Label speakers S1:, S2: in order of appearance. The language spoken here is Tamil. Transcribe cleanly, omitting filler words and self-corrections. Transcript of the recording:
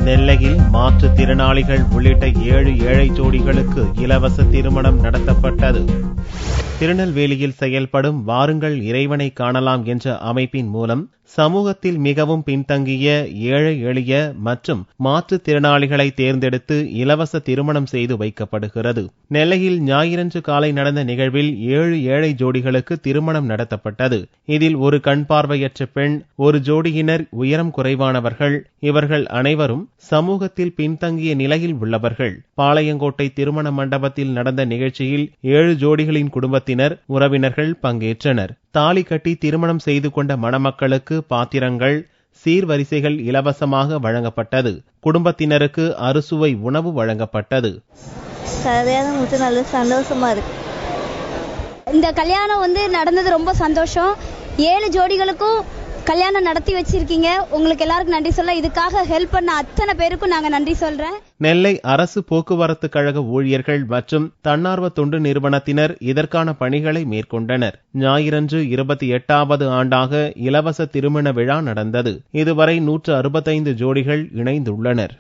S1: நெல்லையில் மாற்றுத்திறனாளிகள் உள்ளிட்ட 7 ஏழை ஜோடிகளுக்கு இலவச திருமணம் நடத்தப்பட்டது. திருநெல்வேலியில் செயல்படும் வாருங்கள் இறைவனை காணலாம் என்ற அமைப்பின் மூலம் சமூகத்தில் மிகவும் பின்தங்கிய ஏழை எளிய மற்றும் மாற்றுத்திறனாளிகளை தேர்ந்தெடுத்து இலவச திருமணம் செய்து வைக்கப்படுகிறது. நெல்லையில் ஞாயிறன்று காலை நடந்த நிகழ்வில் 7 ஏழை ஜோடிகளுக்கு திருமணம் நடத்தப்பட்டது. இதில் ஒரு கண் பார்வையற்ற பெண், ஒரு ஜோடியினர் உயரம் குறைவானவர்கள். இவர்கள் அனைவரும் சமூகத்தில் பின்தங்கிய நிலையில் உள்ளவர்கள். பாளையங்கோட்டை திருமண மண்டபத்தில் நடந்த நிகழ்ச்சியில் 7 ஜோடிகளின் குடும்பத்தினர், உறவினர்கள் பங்கேற்றனர். தாலி கட்டி திருமணம் செய்து கொண்ட மணமக்களுக்கு பாத்திரங்கள், சீர்வரிசைகள் இலவசமாக வழங்கப்பட்டது. குடும்பத்தினருக்கு அறுசுவை உணவு வழங்கப்பட்டது.
S2: நல்ல சந்தோஷமா இருக்கு. இந்த கல்யாணம் நடந்தது ரொம்ப சந்தோஷம். 7 ஜோடிகளுக்கும் கல்யாணம் நடத்தி வச்சிருக்கீங்க. உங்களுக்கு எல்லாருக்கும் நன்றி சொல்ல, இதுக்காக ஹெல்ப் பண்ண அத்தனை பேருக்கும் நாங்க நன்றி சொல்றேன்.
S1: நெல்லை அரசு போக்குவரத்து கழக ஊழியர்கள் மற்றும் தன்னார்வ தொண்டு நிறுவனத்தினர் இதற்கான பணிகளை மேற்கொண்டனர். ஞாயிறன்று 28வது ஆண்டாக இலவச திருமண விழா நடந்தது. இதுவரை 165 ஜோடிகள் இணைந்துள்ளனர்.